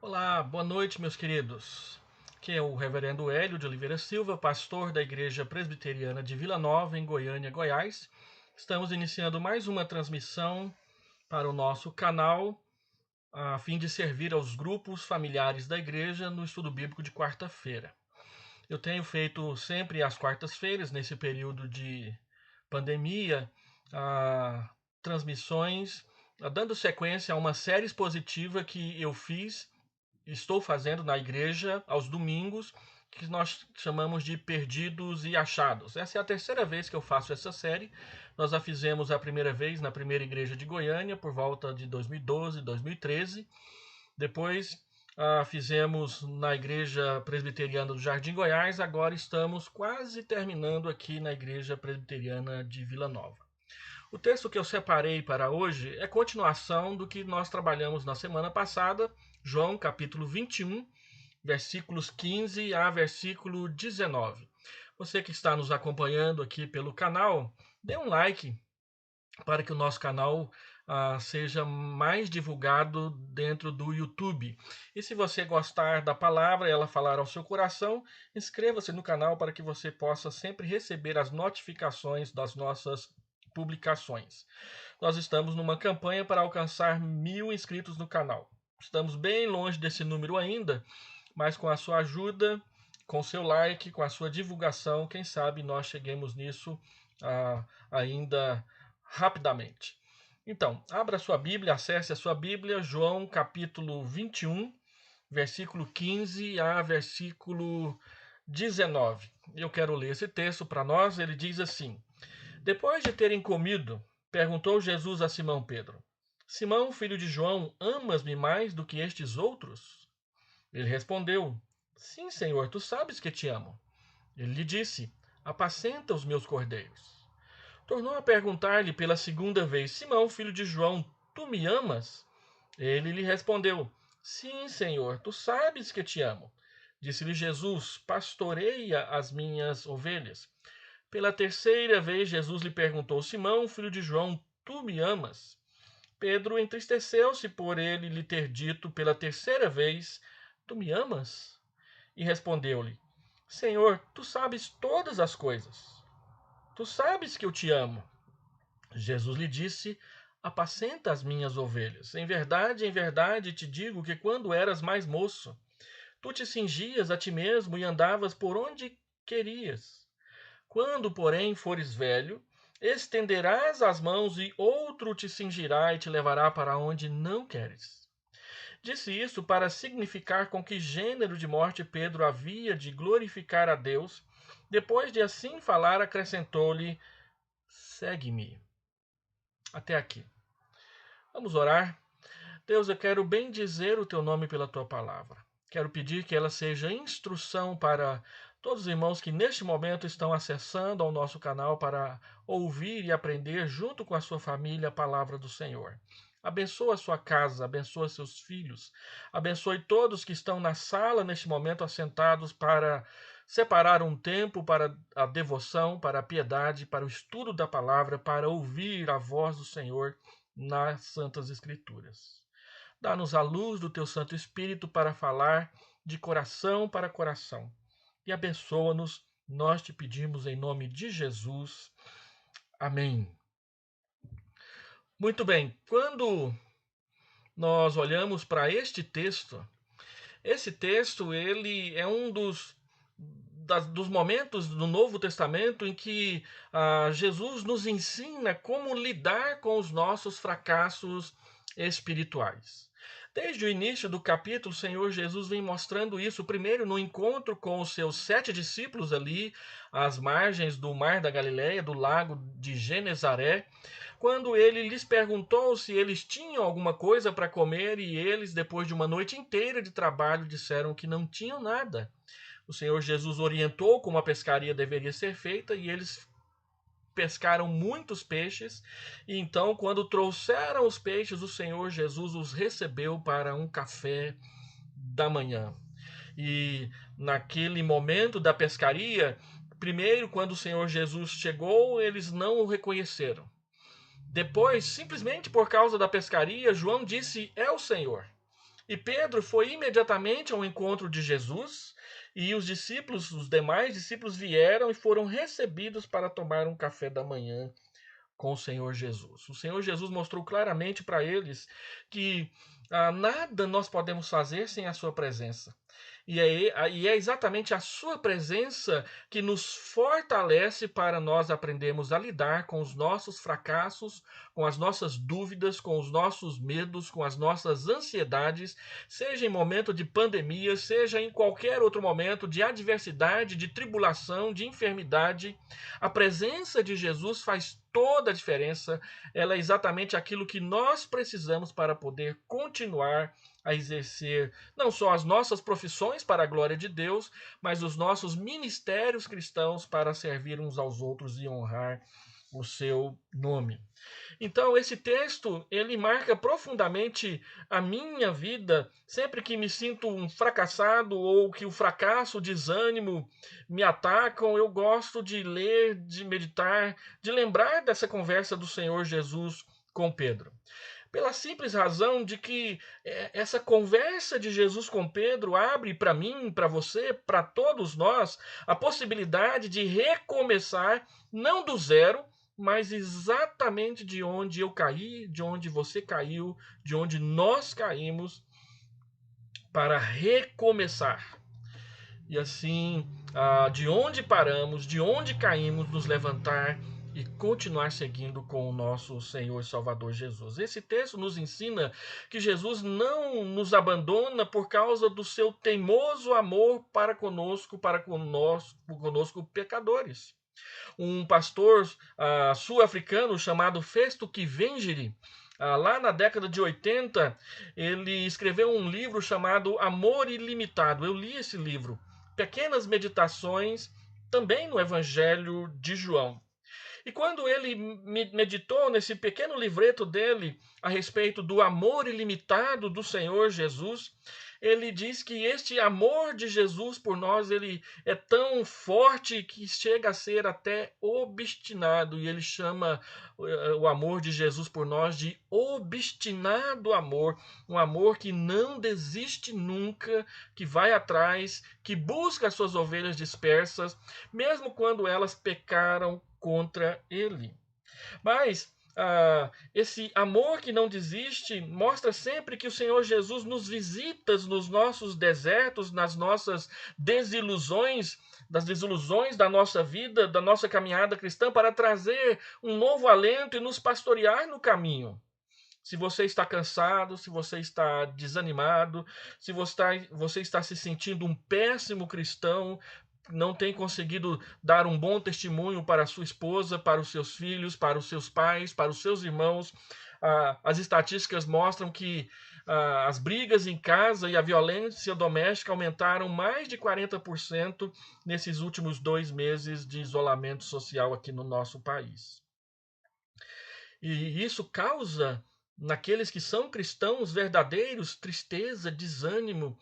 Olá, boa noite, meus queridos. Aqui é o Reverendo Hélio de Oliveira Silva, pastor da Igreja Presbiteriana de Vila Nova, em Goiânia, Goiás. Estamos iniciando mais uma transmissão para o nosso canal, a fim de servir aos grupos familiares da igreja no estudo bíblico de quarta-feira. Eu tenho feito sempre às quartas-feiras, nesse período de pandemia, transmissões, dando sequência a uma série expositiva que eu estou fazendo na igreja aos domingos, que nós chamamos de Perdidos e Achados. Essa é a terceira vez que eu faço essa série. Nós a fizemos a primeira vez na primeira igreja de Goiânia, por volta de 2012, 2013. Depois fizemos na igreja presbiteriana do Jardim Goiás. Agora estamos quase terminando aqui na igreja presbiteriana de Vila Nova. O texto que eu separei para hoje é continuação do que nós trabalhamos na semana passada, João capítulo 21, versículos 15 a versículo 19. Você que está nos acompanhando aqui pelo canal, dê um like para que o nosso canal seja mais divulgado dentro do YouTube. E se você gostar da palavra e ela falar ao seu coração, inscreva-se no canal para que você possa sempre receber as notificações das nossas publicações. Nós estamos numa campanha para alcançar 1.000 inscritos no canal. Estamos bem longe desse número ainda, mas com a sua ajuda, com o seu like, com a sua divulgação, quem sabe nós cheguemos nisso ainda rapidamente. Então, abra sua Bíblia, acesse a sua Bíblia, João capítulo 21, versículo 15 a versículo 19. Eu quero ler esse texto para nós. Ele diz assim: Depois de terem comido, perguntou Jesus a Simão Pedro: Simão, filho de João, amas-me mais do que estes outros? Ele respondeu: Sim, Senhor, tu sabes que te amo. Ele lhe disse: Apacenta os meus cordeiros. Tornou a perguntar-lhe pela segunda vez: Simão, filho de João, tu me amas? Ele lhe respondeu: Sim, Senhor, tu sabes que te amo. Disse-lhe Jesus: Pastoreia as minhas ovelhas. Pela terceira vez, Jesus lhe perguntou: Simão, filho de João, tu me amas? Pedro entristeceu-se por ele lhe ter dito pela terceira vez: Tu me amas? E respondeu-lhe: Senhor, tu sabes todas as coisas. Tu sabes que eu te amo. Jesus lhe disse: Apacenta as minhas ovelhas. Em verdade te digo que quando eras mais moço, tu te cingias a ti mesmo e andavas por onde querias. Quando, porém, fores velho, estenderás as mãos e outro te cingirá e te levará para onde não queres. Disse isso para significar com que gênero de morte Pedro havia de glorificar a Deus. Depois de assim falar, acrescentou-lhe: Segue-me. Até aqui. Vamos orar. Deus, eu quero bendizer o teu nome pela tua palavra. Quero pedir que ela seja instrução para todos os irmãos que neste momento estão acessando ao nosso canal para ouvir e aprender junto com a sua família a palavra do Senhor. Abençoa a sua casa, abençoa seus filhos, abençoe todos que estão na sala neste momento assentados para separar um tempo para a devoção, para a piedade, para o estudo da palavra, para ouvir a voz do Senhor nas Santas Escrituras. Dá-nos a luz do teu Santo Espírito para falar de coração para coração. E abençoa-nos, nós te pedimos em nome de Jesus. Amém. Muito bem, quando nós olhamos para este texto, esse texto ele é um dos momentos do Novo Testamento em que Jesus nos ensina como lidar com os nossos fracassos espirituais. Desde o início do capítulo, o Senhor Jesus vem mostrando isso, primeiro no encontro com os seus 7 discípulos ali, às margens do Mar da Galileia, do lago de Genezaré, quando ele lhes perguntou se eles tinham alguma coisa para comer e eles, depois de uma noite inteira de trabalho, disseram que não tinham nada. O Senhor Jesus orientou como a pescaria deveria ser feita e eles pescaram muitos peixes, e então, quando trouxeram os peixes, o Senhor Jesus os recebeu para um café da manhã. E naquele momento da pescaria, primeiro, quando o Senhor Jesus chegou, eles não o reconheceram. Depois, simplesmente por causa da pescaria, João disse: É o Senhor. E Pedro foi imediatamente ao encontro de Jesus, e os discípulos, os demais discípulos vieram e foram recebidos para tomar um café da manhã com o Senhor Jesus. O Senhor Jesus mostrou claramente para eles que nada nós podemos fazer sem a sua presença. E é exatamente a sua presença que nos fortalece para nós aprendermos a lidar com os nossos fracassos, com as nossas dúvidas, com os nossos medos, com as nossas ansiedades, seja em momento de pandemia, seja em qualquer outro momento de adversidade, de tribulação, de enfermidade. A presença de Jesus faz toda a diferença. Ela é exatamente aquilo que nós precisamos para poder continuar a exercer não só as nossas profissões para a glória de Deus, mas os nossos ministérios cristãos para servir uns aos outros e honrar o seu nome. Então, esse texto, ele marca profundamente a minha vida, sempre que me sinto um fracassado ou que o fracasso, o desânimo me atacam, eu gosto de ler, de meditar, de lembrar dessa conversa do Senhor Jesus com Pedro. Pela simples razão de que essa conversa de Jesus com Pedro abre para mim, para você, para todos nós, a possibilidade de recomeçar, não do zero, mas exatamente de onde eu caí, de onde você caiu, de onde nós caímos, para recomeçar. E assim, de onde paramos, de onde caímos, nos levantar e continuar seguindo com o nosso Senhor e Salvador Jesus. Esse texto nos ensina que Jesus não nos abandona por causa do seu teimoso amor para conosco pecadores. Um pastor sul-africano chamado Festo Kivengiri, lá na década de 80, ele escreveu um livro chamado Amor Ilimitado. Eu li esse livro. Pequenas meditações, também no Evangelho de João. E quando ele meditou nesse pequeno livreto dele a respeito do amor ilimitado do Senhor Jesus, ele diz que este amor de Jesus por nós, ele é tão forte que chega a ser até obstinado, e ele chama o amor de Jesus por nós de obstinado amor, um amor que não desiste nunca, que vai atrás, que busca as suas ovelhas dispersas, mesmo quando elas pecaram contra ele. Mas esse amor que não desiste mostra sempre que o Senhor Jesus nos visita nos nossos desertos, nas nossas desilusões, das desilusões da nossa vida, da nossa caminhada cristã, para trazer um novo alento e nos pastorear no caminho. Se você está cansado, se você está desanimado, se você está se sentindo um péssimo cristão, não tem conseguido dar um bom testemunho para a sua esposa, para os seus filhos, para os seus pais, para os seus irmãos. As estatísticas mostram que as brigas em casa e a violência doméstica aumentaram mais de 40% nesses últimos 2 meses de isolamento social aqui no nosso país. E isso causa naqueles que são cristãos verdadeiros tristeza, desânimo,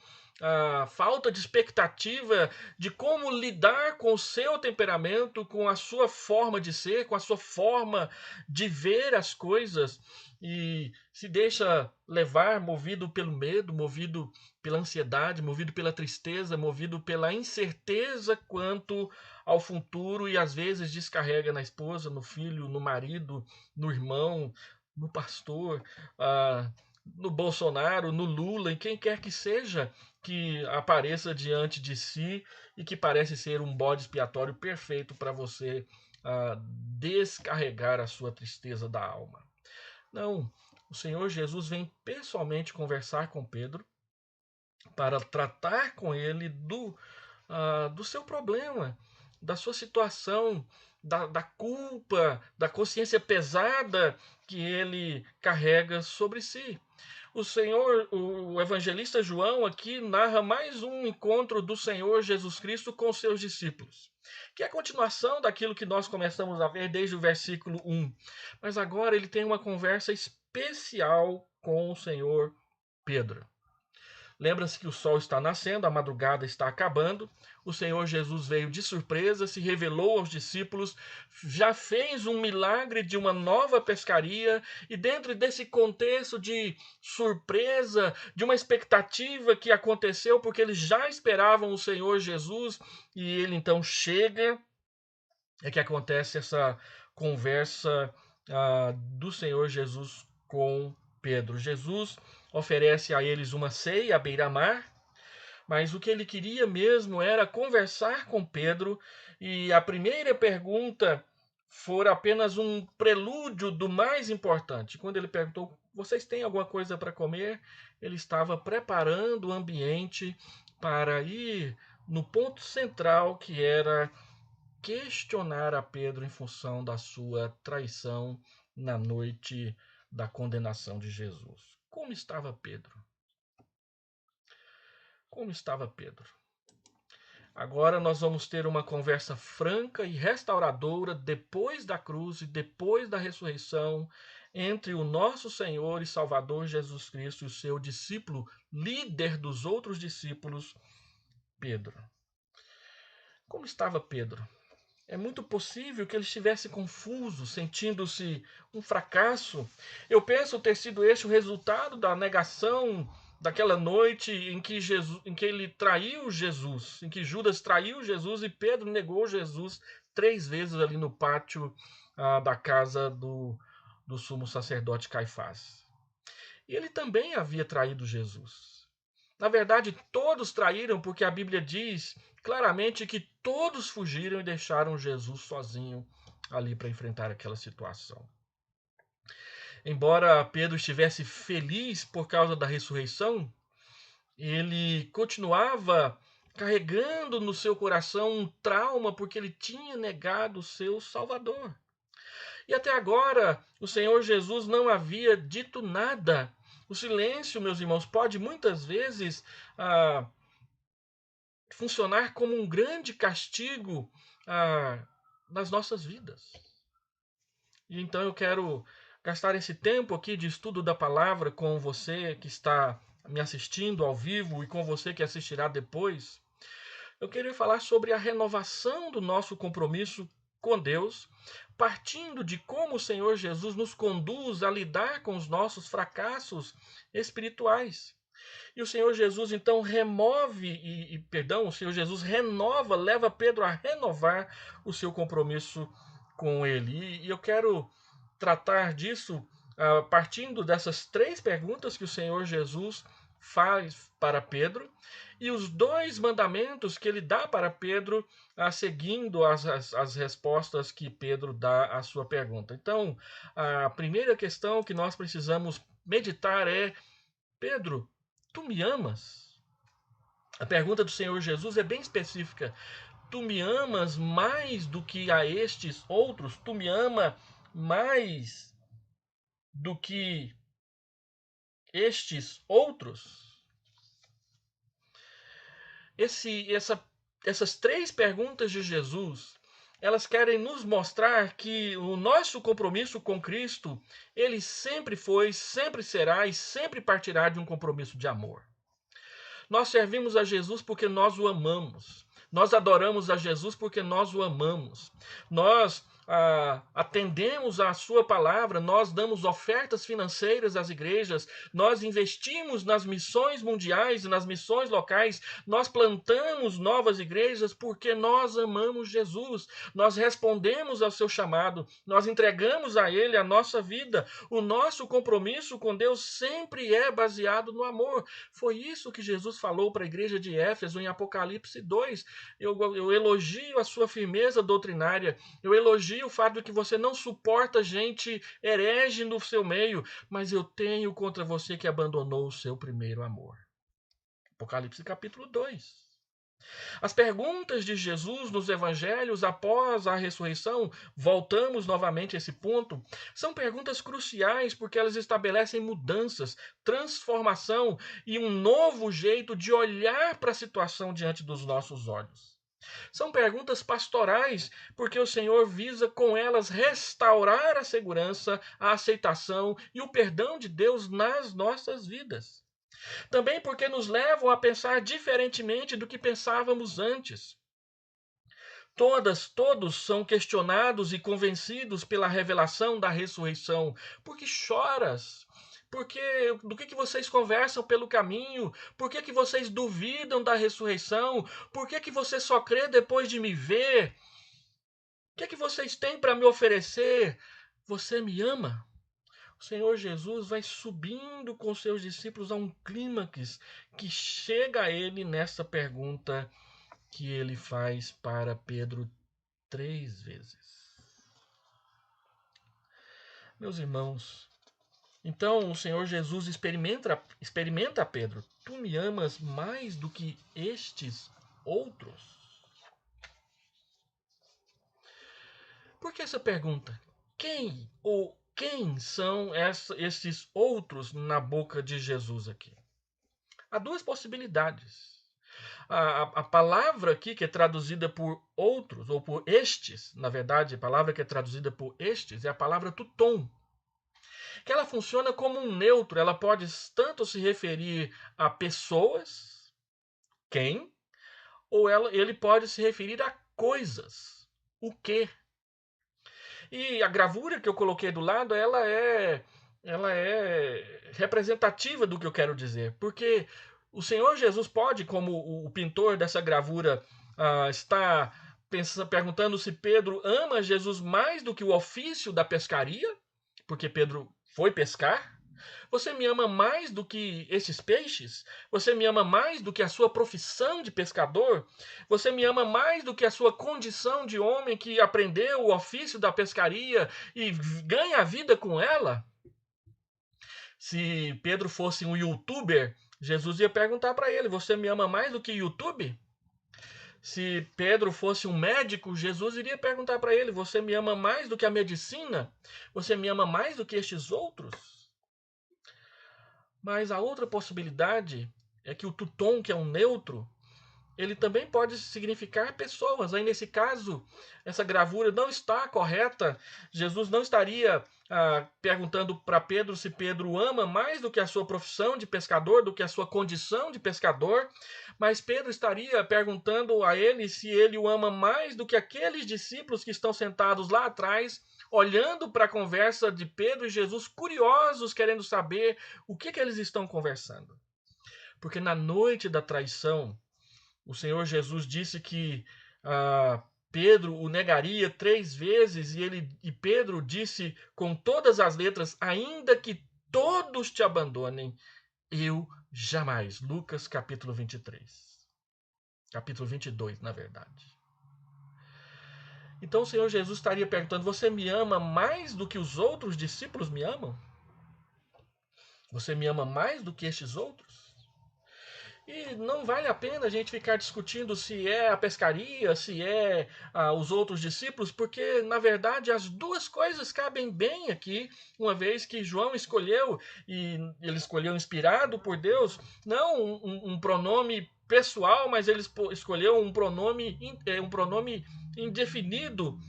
falta de expectativa de como lidar com o seu temperamento, com a sua forma de ser, com a sua forma de ver as coisas, e se deixa levar, movido pelo medo, movido pela ansiedade, movido pela tristeza, movido pela incerteza quanto ao futuro, e às vezes descarrega na esposa, no filho, no marido, no irmão, no pastor, no Bolsonaro, no Lula, em quem quer que seja que apareça diante de si e que parece ser um bode expiatório perfeito para você descarregar a sua tristeza da alma. Não, o Senhor Jesus vem pessoalmente conversar com Pedro para tratar com ele do seu problema, da sua situação, da culpa, da consciência pesada que ele carrega sobre si. O evangelista João aqui narra mais um encontro do Senhor Jesus Cristo com seus discípulos, que é a continuação daquilo que nós começamos a ver desde o versículo 1. Mas agora ele tem uma conversa especial com o Senhor Pedro. Lembra-se que o sol está nascendo, a madrugada está acabando. O Senhor Jesus veio de surpresa, se revelou aos discípulos, já fez um milagre de uma nova pescaria, e dentro desse contexto de surpresa, de uma expectativa que aconteceu, porque eles já esperavam o Senhor Jesus, e ele então chega, é que acontece essa conversa do Senhor Jesus com Pedro. Jesus oferece a eles uma ceia à beira-mar, mas o que ele queria mesmo era conversar com Pedro, e a primeira pergunta foi apenas um prelúdio do mais importante. Quando ele perguntou: vocês têm alguma coisa para comer? Ele estava preparando o ambiente para ir no ponto central, que era questionar a Pedro em função da sua traição na noite da condenação de Jesus. Como estava Pedro? Como estava Pedro? Agora nós vamos ter uma conversa franca e restauradora depois da cruz e depois da ressurreição entre o nosso Senhor e Salvador Jesus Cristo e o seu discípulo, líder dos outros discípulos, Pedro. Como estava Pedro? É muito possível que ele estivesse confuso, sentindo-se um fracasso. Eu penso ter sido este o resultado da negação daquela noite em que ele traiu Jesus, em que Judas traiu Jesus e Pedro negou Jesus 3 vezes ali no pátio da casa do sumo sacerdote Caifás. E ele também havia traído Jesus. Na verdade, todos traíram, porque a Bíblia diz claramente que todos fugiram e deixaram Jesus sozinho ali para enfrentar aquela situação. Embora Pedro estivesse feliz por causa da ressurreição, ele continuava carregando no seu coração um trauma porque ele tinha negado o seu Salvador. E até agora, o Senhor Jesus não havia dito nada. O silêncio, meus irmãos, pode muitas vezes funcionar como um grande castigo nas nossas vidas. E então eu quero gastar esse tempo aqui de estudo da palavra com você que está me assistindo ao vivo e com você que assistirá depois. Eu queria falar sobre a renovação do nosso compromisso com Deus, partindo de como o Senhor Jesus nos conduz a lidar com os nossos fracassos espirituais. E o Senhor Jesus então o Senhor Jesus renova, leva Pedro a renovar o seu compromisso com ele. E eu quero tratar disso partindo dessas 3 perguntas que o Senhor Jesus faz para Pedro e os 2 mandamentos que ele dá para Pedro, seguindo as respostas que Pedro dá à sua pergunta. Então, a primeira questão que nós precisamos meditar é: Pedro, tu me amas? A pergunta do Senhor Jesus é bem específica. Tu me amas mais do que a estes outros? Tu me ama mais do que estes outros? Essas 3 perguntas de Jesus, elas querem nos mostrar que o nosso compromisso com Cristo, ele sempre foi, sempre será e sempre partirá de um compromisso de amor. Nós servimos a Jesus porque nós o amamos. Nós adoramos a Jesus porque nós o amamos. Nós atendemos à sua palavra, nós damos ofertas financeiras às igrejas, nós investimos nas missões mundiais e nas missões locais, nós plantamos novas igrejas porque nós amamos Jesus. Nós respondemos ao seu chamado, nós entregamos a ele a nossa vida. O nosso compromisso com Deus sempre é baseado no amor. Foi isso que Jesus falou para a igreja de Éfeso em Apocalipse 2. Eu elogio a sua firmeza doutrinária, eu elogio o fato de que você não suporta gente herege no seu meio, mas eu tenho contra você que abandonou o seu primeiro amor. Apocalipse capítulo 2. As perguntas de Jesus nos evangelhos após a ressurreição, voltamos novamente a esse ponto, são perguntas cruciais porque elas estabelecem mudanças, transformação e um novo jeito de olhar para a situação diante dos nossos olhos. São perguntas pastorais, porque o Senhor visa com elas restaurar a segurança, a aceitação e o perdão de Deus nas nossas vidas. Também porque nos levam a pensar diferentemente do que pensávamos antes. Todos são questionados e convencidos pela revelação da ressurreição. Por que choras? Do que vocês conversam pelo caminho? Por que vocês duvidam da ressurreição? Por que você só crê depois de me ver? O que vocês têm para me oferecer? Você me ama? O Senhor Jesus vai subindo com seus discípulos a um clímax que chega a ele nessa pergunta que ele faz para Pedro 3 vezes. Meus irmãos, então o Senhor Jesus experimenta Pedro. Tu me amas mais do que estes outros? Por que essa pergunta? Quem são esses outros na boca de Jesus aqui? Há duas possibilidades. A palavra aqui que é traduzida por outros, ou por estes, na verdade, a palavra que é traduzida por estes é a palavra tuton, que ela funciona como um neutro, ela pode tanto se referir a pessoas, quem, ou ele pode se referir a coisas, o que. E a gravura que eu coloquei do lado, ela é representativa do que eu quero dizer, porque o Senhor Jesus pode, como o pintor dessa gravura está perguntando se Pedro ama Jesus mais do que o ofício da pescaria, porque Pedro foi pescar. Você me ama mais do que esses peixes? Você me ama mais do que a sua profissão de pescador? Você me ama mais do que a sua condição de homem que aprendeu o ofício da pescaria e ganha a vida com ela? Se Pedro fosse um youtuber, Jesus ia perguntar para ele: Você me ama mais do que YouTube? Se Pedro fosse um médico, Jesus iria perguntar para ele: Você me ama mais do que a medicina? Você me ama mais do que estes outros? Mas a outra possibilidade é que o tuton, que é um neutro, ele também pode significar pessoas. Aí, nesse caso, essa gravura não está correta. Jesus não estaria perguntando para Pedro se Pedro ama mais do que a sua profissão de pescador, do que a sua condição de pescador, mas Pedro estaria perguntando a ele se ele o ama mais do que aqueles discípulos que estão sentados lá atrás, olhando para a conversa de Pedro e Jesus, curiosos, querendo saber o que eles estão conversando. Porque na noite da traição, o Senhor Jesus disse que Pedro o negaria 3 vezes e Pedro disse com todas as letras: ainda que todos te abandonem, eu jamais. Lucas capítulo 23. Capítulo 22, na verdade. Então o Senhor Jesus estaria perguntando: você me ama mais do que os outros discípulos me amam? Você me ama mais do que estes outros? E não vale a pena a gente ficar discutindo se é a pescaria, se é os outros discípulos, porque na verdade as duas coisas cabem bem aqui, uma vez que João escolheu, e ele escolheu inspirado por Deus, não um pronome pessoal, mas ele escolheu um pronome indefinido,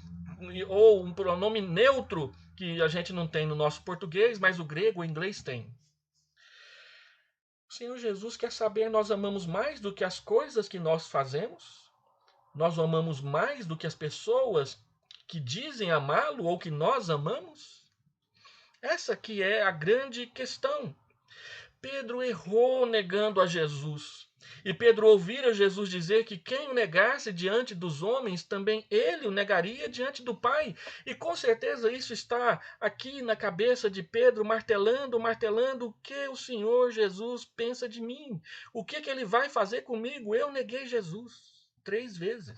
ou um pronome neutro, que a gente não tem no nosso português, mas o grego, o inglês tem. O Senhor Jesus quer saber: nós amamos mais do que as coisas que nós fazemos? Nós o amamos mais do que as pessoas que dizem amá-lo ou que nós amamos? Essa que é a grande questão. Pedro errou negando a Jesus. E Pedro ouvira Jesus dizer que quem o negasse diante dos homens, também ele o negaria diante do Pai. E com certeza isso está aqui na cabeça de Pedro, martelando o que o Senhor Jesus pensa de mim. O que ele vai fazer comigo? Eu neguei Jesus 3 vezes.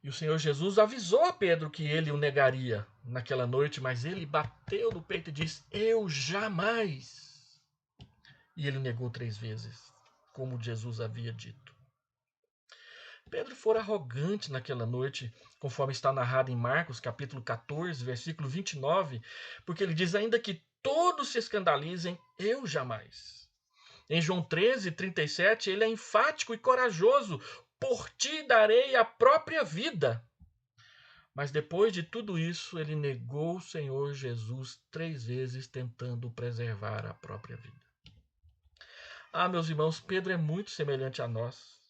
E o Senhor Jesus avisou a Pedro que ele o negaria naquela noite, mas ele bateu no peito e disse: eu jamais. E ele negou 3 vezes, como Jesus havia dito. Pedro fora arrogante naquela noite, conforme está narrado em Marcos, capítulo 14, versículo 29, porque ele diz: ainda que todos se escandalizem, eu jamais. Em João 13, 37, ele é enfático e corajoso: por ti darei a própria vida. Mas depois de tudo isso, ele negou o Senhor Jesus 3 vezes, tentando preservar a própria vida. Ah, meus irmãos, Pedro é muito semelhante a nós.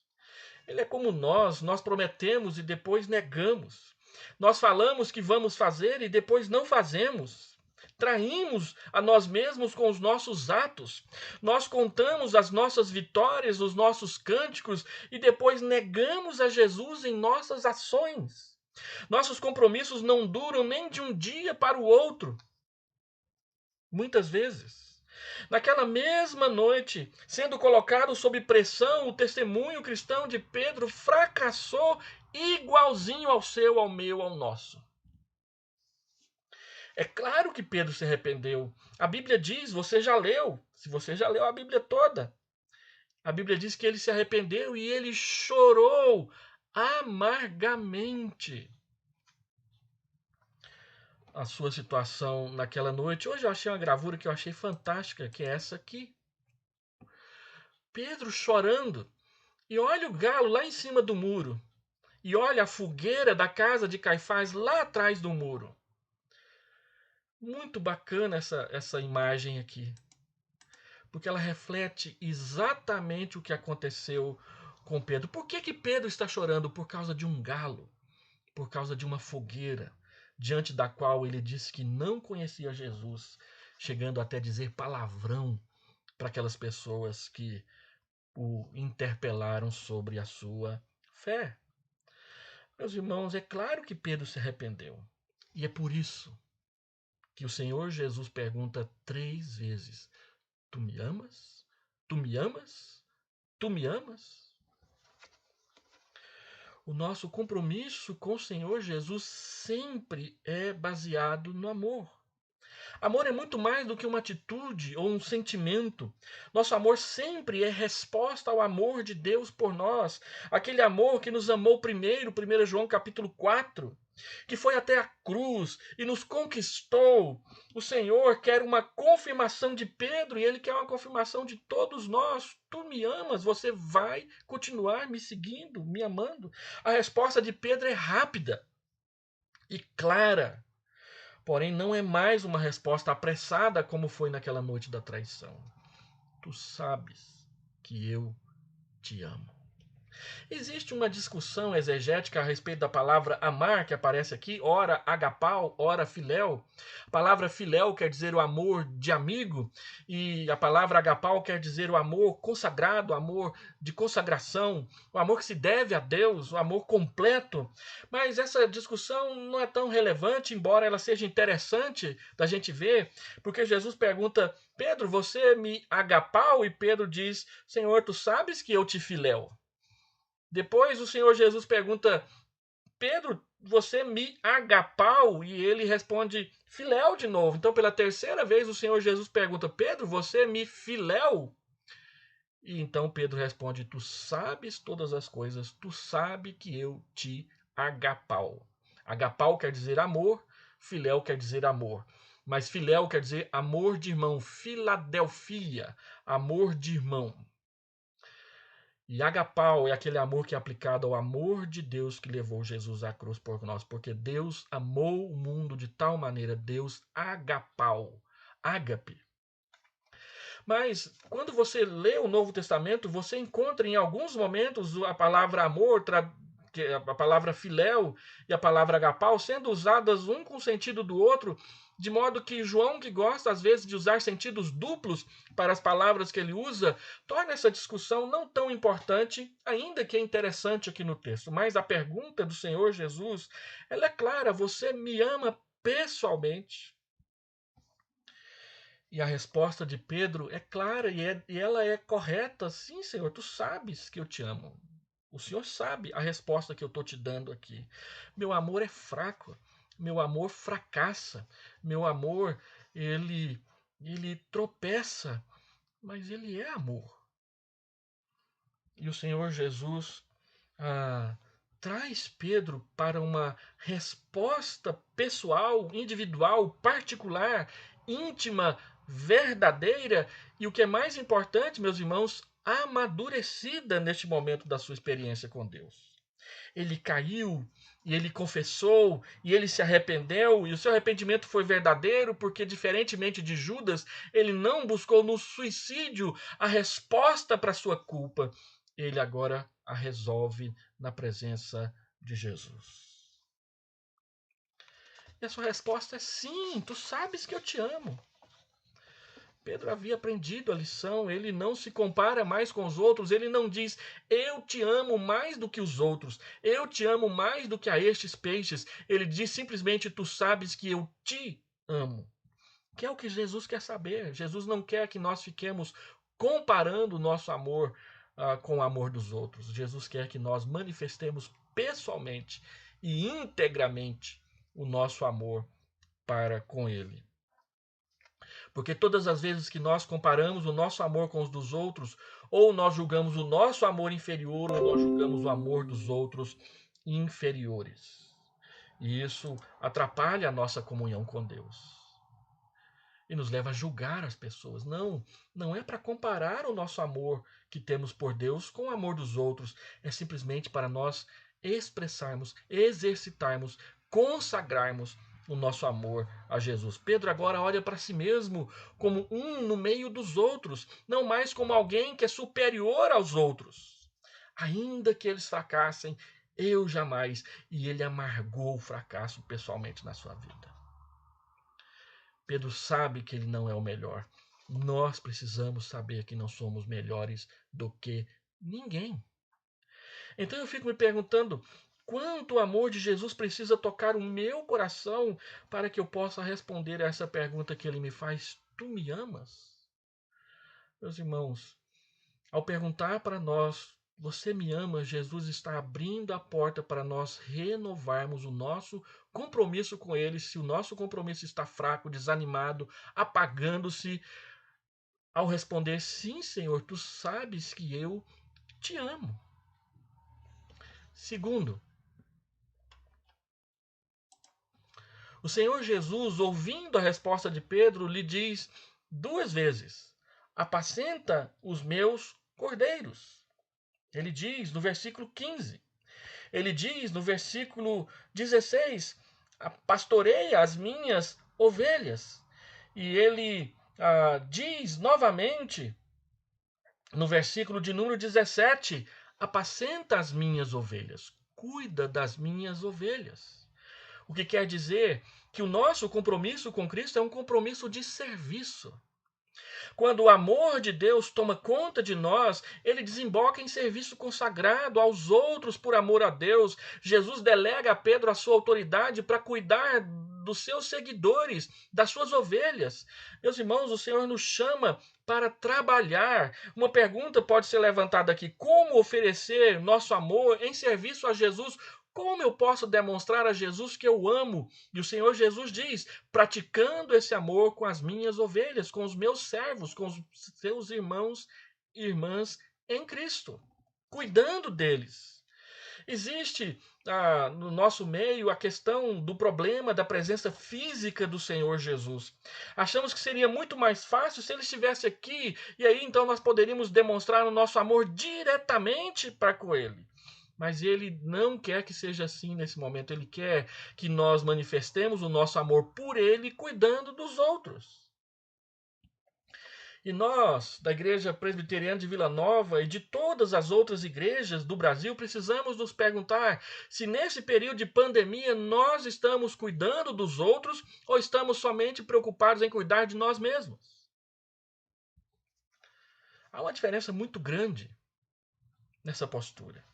Ele é como nós prometemos e depois negamos. Nós falamos que vamos fazer e depois não fazemos. Traímos a nós mesmos com os nossos atos. Nós contamos as nossas vitórias, os nossos cânticos e depois negamos a Jesus em nossas ações. Nossos compromissos não duram nem de um dia para o outro. Muitas vezes. Naquela mesma noite, sendo colocado sob pressão, o testemunho cristão de Pedro fracassou igualzinho ao seu, ao meu, ao nosso. É claro que Pedro se arrependeu. A Bíblia diz, você já leu, se você já leu a Bíblia toda, a Bíblia diz que ele se arrependeu e ele chorou amargamente a sua situação naquela noite. Hoje eu achei uma gravura que eu achei fantástica, que é essa aqui. Pedro chorando. E olha o galo lá em cima do muro. E olha a fogueira da casa de Caifás lá atrás do muro. Muito bacana essa imagem aqui. Porque ela reflete exatamente o que aconteceu com Pedro. Por que Pedro está chorando? Por causa de um galo. Por causa de uma fogueira. Diante da qual ele disse que não conhecia Jesus. Chegando até dizer palavrão para aquelas pessoas que o interpelaram sobre a sua fé. Meus irmãos, é claro que Pedro se arrependeu. E é por isso que o Senhor Jesus pergunta 3 vezes: Tu me amas? Tu me amas? Tu me amas? O nosso compromisso com o Senhor Jesus sempre é baseado no amor. Amor é muito mais do que uma atitude ou um sentimento. Nosso amor sempre é resposta ao amor de Deus por nós. Aquele amor que nos amou primeiro, 1 João capítulo 4, que foi até a cruz e nos conquistou. O Senhor quer uma confirmação de Pedro e ele quer uma confirmação de todos nós. Tu me amas, você vai continuar me seguindo, me amando? A resposta de Pedro é rápida e clara. Porém, não é mais uma resposta apressada como foi naquela noite da traição. Tu sabes que eu te amo. Existe uma discussão exegética a respeito da palavra amar, que aparece aqui, ora agapau, ora filéu. A palavra filéu quer dizer o amor de amigo, e a palavra agapau quer dizer o amor consagrado, o amor de consagração, o amor que se deve a Deus, o amor completo. Mas essa discussão não é tão relevante, embora ela seja interessante da gente ver, porque Jesus pergunta: Pedro, você me agapau? E Pedro diz: Senhor, tu sabes que eu te filéu. Depois o Senhor Jesus pergunta: Pedro, você me agapau? E ele responde filéu de novo. Então, pela terceira vez, o Senhor Jesus pergunta: Pedro, você me filéu? E então Pedro responde: Tu sabes todas as coisas, tu sabe que eu te agapau. Agapau quer dizer amor, filéu quer dizer amor. Mas filéu quer dizer amor de irmão, filadelfia, amor de irmão. E agapau é aquele amor que é aplicado ao amor de Deus que levou Jesus à cruz por nós. Porque Deus amou o mundo de tal maneira, Deus agapau, ágape. Mas quando você lê o Novo Testamento, você encontra em alguns momentos a palavra amor, a palavra filéu e a palavra agapau sendo usadas um com o sentido do outro, de modo que João, que gosta às vezes de usar sentidos duplos para as palavras que ele usa, torna essa discussão não tão importante, ainda que é interessante aqui no texto. Mas a pergunta do Senhor Jesus, ela é clara: você me ama pessoalmente? E a resposta de Pedro é clara e ela é correta. Sim, Senhor, tu sabes que eu te amo. O Senhor sabe a resposta que eu estou te dando aqui. Meu amor é fraco. Meu amor fracassa. Meu amor, ele tropeça. Mas ele é amor. E o Senhor Jesus traz Pedro para uma resposta pessoal, individual, particular, íntima, verdadeira e, o que é mais importante, meus irmãos, amadurecida neste momento da sua experiência com Deus. Ele caiu e ele confessou, e ele se arrependeu, e o seu arrependimento foi verdadeiro, porque, diferentemente de Judas, ele não buscou no suicídio a resposta para a sua culpa. Ele agora a resolve na presença de Jesus. E a sua resposta é sim, tu sabes que eu te amo. Pedro havia aprendido a lição, ele não se compara mais com os outros, ele não diz, eu te amo mais do que os outros, eu te amo mais do que a estes peixes. Ele diz simplesmente, tu sabes que eu te amo. Que é o que Jesus quer saber. Jesus não quer que nós fiquemos comparando o nosso amor com o amor dos outros. Jesus quer que nós manifestemos pessoalmente e integramente o nosso amor para com ele. Porque todas as vezes que nós comparamos o nosso amor com os dos outros, ou nós julgamos o nosso amor inferior, ou nós julgamos o amor dos outros inferiores. E isso atrapalha a nossa comunhão com Deus. E nos leva a julgar as pessoas. Não, não é para comparar o nosso amor que temos por Deus com o amor dos outros. É simplesmente para nós expressarmos, exercitarmos, consagrarmos o nosso amor a Jesus. Pedro agora olha para si mesmo como um no meio dos outros, não mais como alguém que é superior aos outros. Ainda que eles fracassem, eu jamais. E ele amargou o fracasso pessoalmente na sua vida. Pedro sabe que ele não é o melhor. Nós precisamos saber que não somos melhores do que ninguém. Então eu fico me perguntando, quanto o amor de Jesus precisa tocar o meu coração para que eu possa responder a essa pergunta que ele me faz: tu me amas? Meus irmãos, ao perguntar para nós, você me ama? Jesus está abrindo a porta para nós renovarmos o nosso compromisso com ele. Se o nosso compromisso está fraco, desanimado, apagando-se, ao responder sim, Senhor, tu sabes que eu te amo. Segundo, o Senhor Jesus, ouvindo a resposta de Pedro, lhe diz duas vezes: apacenta os meus cordeiros. Ele diz no versículo 15. Ele diz no versículo 16: pastoreia as minhas ovelhas. E ele diz novamente no versículo de número 17: apacenta as minhas ovelhas, cuida das minhas ovelhas. O que quer dizer que o nosso compromisso com Cristo é um compromisso de serviço. Quando o amor de Deus toma conta de nós, ele desemboca em serviço consagrado aos outros por amor a Deus. Jesus delega a Pedro a sua autoridade para cuidar dos seus seguidores, das suas ovelhas. Meus irmãos, o Senhor nos chama para trabalhar. Uma pergunta pode ser levantada aqui: como oferecer nosso amor em serviço a Jesus? Como eu posso demonstrar a Jesus que eu amo? E o Senhor Jesus diz: praticando esse amor com as minhas ovelhas, com os meus servos, com os seus irmãos e irmãs em Cristo, cuidando deles. Existe no nosso meio a questão do problema da presença física do Senhor Jesus. Achamos que seria muito mais fácil se ele estivesse aqui, e aí então nós poderíamos demonstrar o nosso amor diretamente para com ele. Mas ele não quer que seja assim nesse momento. Ele quer que nós manifestemos o nosso amor por ele, cuidando dos outros. E nós, da Igreja Presbiteriana de Vila Nova e de todas as outras igrejas do Brasil, precisamos nos perguntar se nesse período de pandemia nós estamos cuidando dos outros ou estamos somente preocupados em cuidar de nós mesmos. Há uma diferença muito grande nessa postura.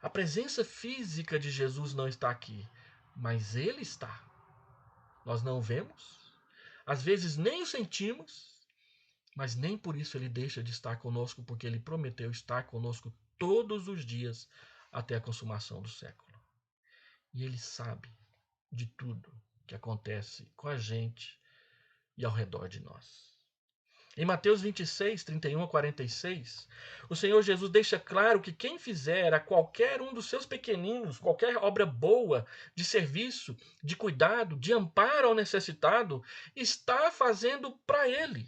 A presença física de Jesus não está aqui, mas ele está. Nós não o vemos, às vezes nem o sentimos, mas nem por isso ele deixa de estar conosco, porque ele prometeu estar conosco todos os dias até a consumação do século. E ele sabe de tudo que acontece com a gente e ao redor de nós. Em Mateus 26, 31 a 46, o Senhor Jesus deixa claro que quem fizer a qualquer um dos seus pequeninos, qualquer obra boa, de serviço, de cuidado, de amparo ao necessitado, está fazendo para ele.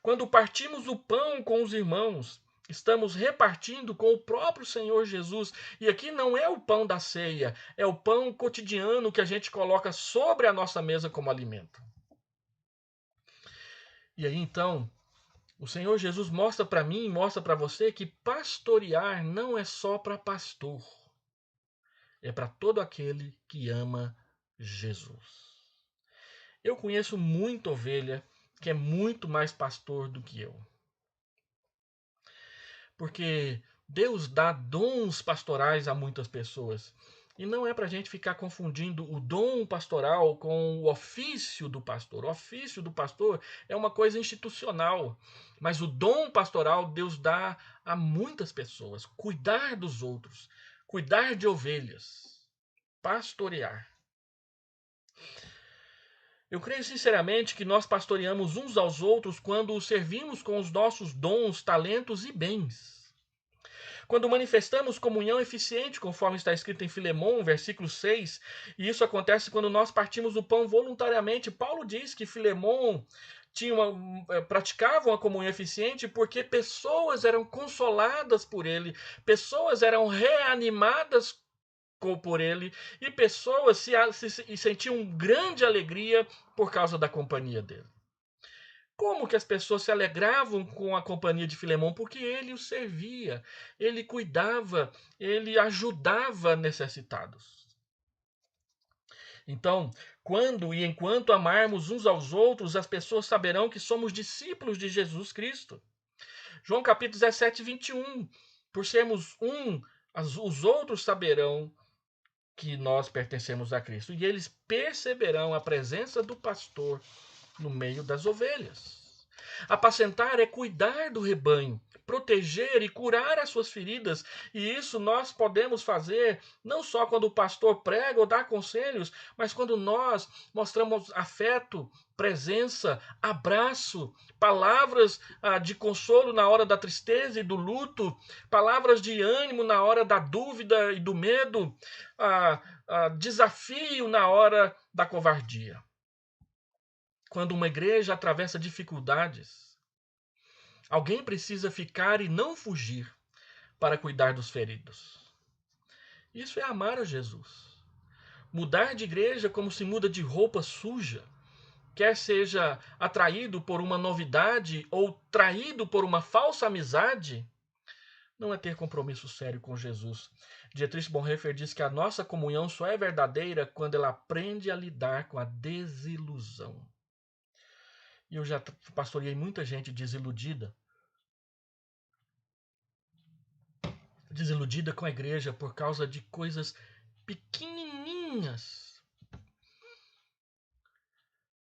Quando partimos o pão com os irmãos, Estamos repartindo com o próprio Senhor Jesus. E aqui não é o pão da ceia, é o pão cotidiano que a gente coloca sobre a nossa mesa como alimento. E aí então, o Senhor Jesus mostra para mim e mostra para você que pastorear não é só para pastor. É para todo aquele que ama Jesus. Eu conheço muita ovelha que é muito mais pastor do que eu. Porque Deus dá dons pastorais a muitas pessoas. E não é para a gente ficar confundindo o dom pastoral com o ofício do pastor. O ofício do pastor é uma coisa institucional. Mas o dom pastoral Deus dá a muitas pessoas. Cuidar dos outros. Cuidar de ovelhas. Pastorear. Eu creio sinceramente que nós pastoreamos uns aos outros quando os servimos com os nossos dons, talentos e bens. Quando manifestamos comunhão eficiente, conforme está escrito em Filemão, versículo 6, e isso acontece quando nós partimos o pão voluntariamente. Paulo diz que Filemão praticava uma comunhão eficiente porque pessoas eram consoladas por ele, pessoas eram reanimadas por ele, e pessoas se sentiam grande alegria por causa da companhia dele. Como que as pessoas se alegravam com a companhia de Filemão? Porque ele os servia, ele cuidava, ele ajudava necessitados. Então, quando e enquanto amarmos uns aos outros, as pessoas saberão que somos discípulos de Jesus Cristo. João capítulo 17, 21. Por sermos um, os outros saberão que nós pertencemos a Cristo. E eles perceberão a presença do pastor no meio das ovelhas. Apacentar é cuidar do rebanho, proteger e curar as suas feridas. E isso nós podemos fazer não só quando o pastor prega ou dá conselhos, mas quando nós mostramos afeto, presença, abraço, palavras de consolo na hora da tristeza e do luto, palavras de ânimo na hora da dúvida e do medo, desafio na hora da covardia. Quando uma igreja atravessa dificuldades, alguém precisa ficar e não fugir para cuidar dos feridos. Isso é amar a Jesus. Mudar de igreja como se muda de roupa suja, quer seja atraído por uma novidade ou traído por uma falsa amizade, não é ter compromisso sério com Jesus. Dietrich Bonhoeffer diz que a nossa comunhão só é verdadeira quando ela aprende a lidar com a desilusão. E eu já pastoreei muita gente desiludida com a igreja por causa de coisas pequenininhas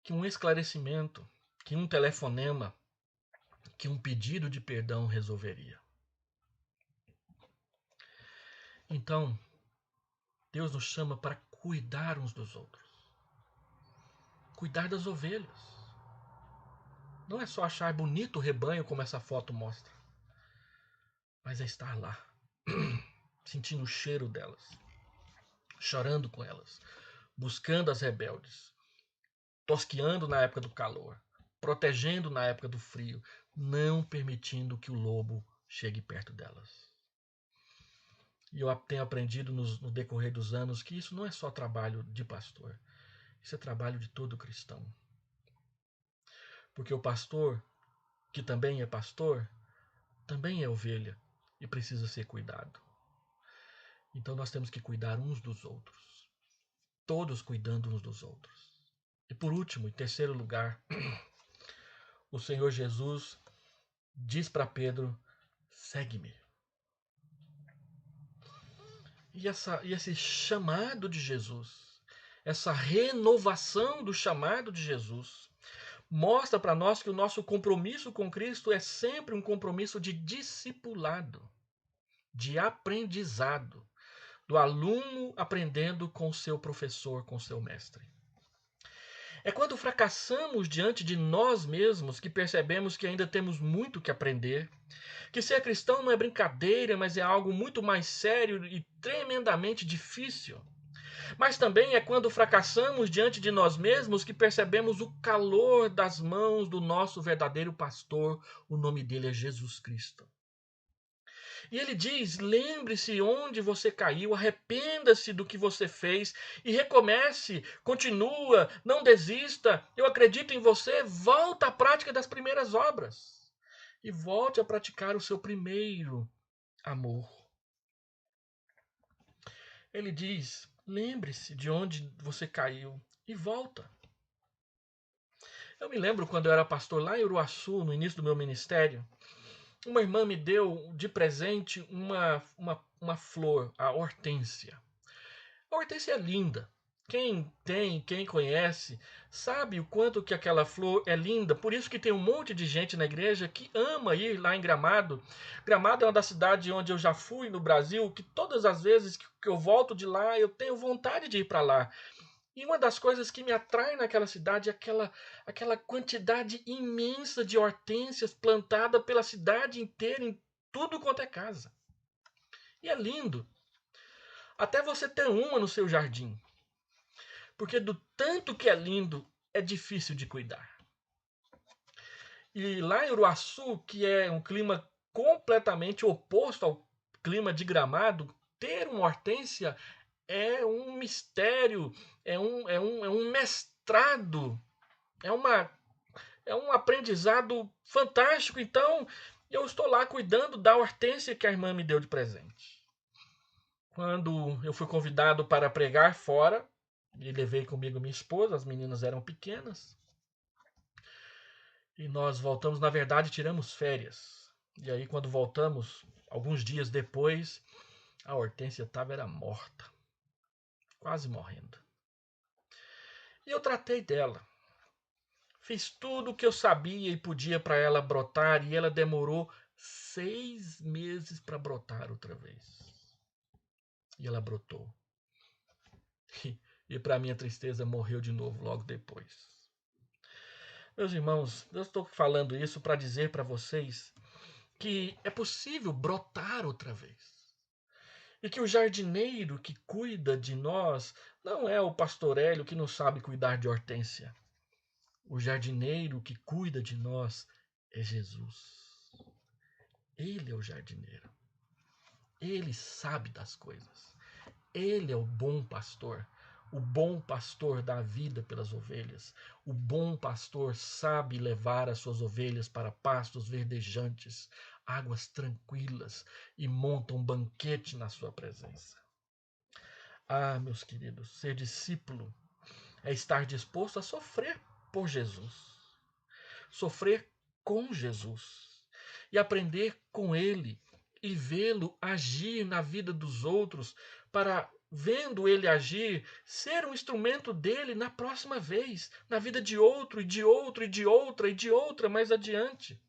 que um esclarecimento, que um telefonema, que um pedido de perdão resolveria. Então, Deus nos chama para cuidar uns dos outros. Cuidar das ovelhas. Não é só achar bonito o rebanho, como essa foto mostra, mas é estar lá, sentindo o cheiro delas, chorando com elas, buscando as rebeldes, tosqueando na época do calor, protegendo na época do frio, não permitindo que o lobo chegue perto delas. E eu tenho aprendido no decorrer dos anos que isso não é só trabalho de pastor, isso é trabalho de todo cristão. Porque o pastor, que também é pastor, também é ovelha e precisa ser cuidado. Então nós temos que cuidar uns dos outros, todos cuidando uns dos outros. E por último, em terceiro lugar, o Senhor Jesus diz para Pedro: segue-me. E esse chamado de Jesus, essa renovação do chamado de Jesus, mostra para nós que o nosso compromisso com Cristo é sempre um compromisso de discipulado, de aprendizado, do aluno aprendendo com o seu professor, com o seu mestre. É quando fracassamos diante de nós mesmos que percebemos que ainda temos muito que aprender, que ser cristão não é brincadeira, mas é algo muito mais sério e tremendamente difícil. Mas também é quando fracassamos diante de nós mesmos que percebemos o calor das mãos do nosso verdadeiro pastor. O nome dele é Jesus Cristo. E ele diz: lembre-se onde você caiu, arrependa-se do que você fez e recomece, continua, não desista. Eu acredito em você, volta à prática das primeiras obras e volte a praticar o seu primeiro amor. Ele diz: lembre-se de onde você caiu e volta. Eu me lembro quando eu era pastor lá em Uruaçu, no início do meu ministério, uma irmã me deu de presente uma flor, a hortênsia. A hortênsia é linda. Quem tem, quem conhece, sabe o quanto que aquela flor é linda. Por isso que tem um monte de gente na igreja que ama ir lá em Gramado. Gramado é uma das cidades onde eu já fui no Brasil, que todas as vezes que eu volto de lá, eu tenho vontade de ir para lá. E uma das coisas que me atrai naquela cidade é aquela quantidade imensa de hortênsias plantada pela cidade inteira, em tudo quanto é casa. E é lindo. Até você ter uma no seu jardim. Porque do tanto que é lindo, é difícil de cuidar. E lá em Uruaçu, que é um clima completamente oposto ao clima de Gramado, ter uma hortênsia é um mistério, é um mestrado, é, uma, é um aprendizado fantástico. Então, eu estou lá cuidando da hortênsia que a irmã me deu de presente. Quando eu fui convidado para pregar fora, e levei comigo minha esposa, as meninas eram pequenas, e nós voltamos, na verdade, tiramos férias. E aí, quando voltamos, alguns dias depois, a Hortência era morta, quase morrendo. E eu tratei dela. Fiz tudo o que eu sabia e podia para ela brotar, e ela demorou 6 meses para brotar outra vez. E ela brotou. E para minha tristeza, morreu de novo logo depois. Meus irmãos, eu estou falando isso para dizer para vocês que é possível brotar outra vez. E que o jardineiro que cuida de nós não é o pastor Hélio que não sabe cuidar de hortênsia. O jardineiro que cuida de nós é Jesus. Ele é o jardineiro. Ele sabe das coisas. Ele é o bom pastor. O bom pastor dá vida pelas ovelhas. O bom pastor sabe levar as suas ovelhas para pastos verdejantes, águas tranquilas, e monta um banquete na sua presença. Ah, meus queridos, ser discípulo é estar disposto a sofrer por Jesus, sofrer com Jesus e aprender com Ele e vê-lo agir na vida dos outros para, vendo ele agir, ser um instrumento dele na próxima vez, na vida de outro, e de outro, e de outra, e de outra mais adiante.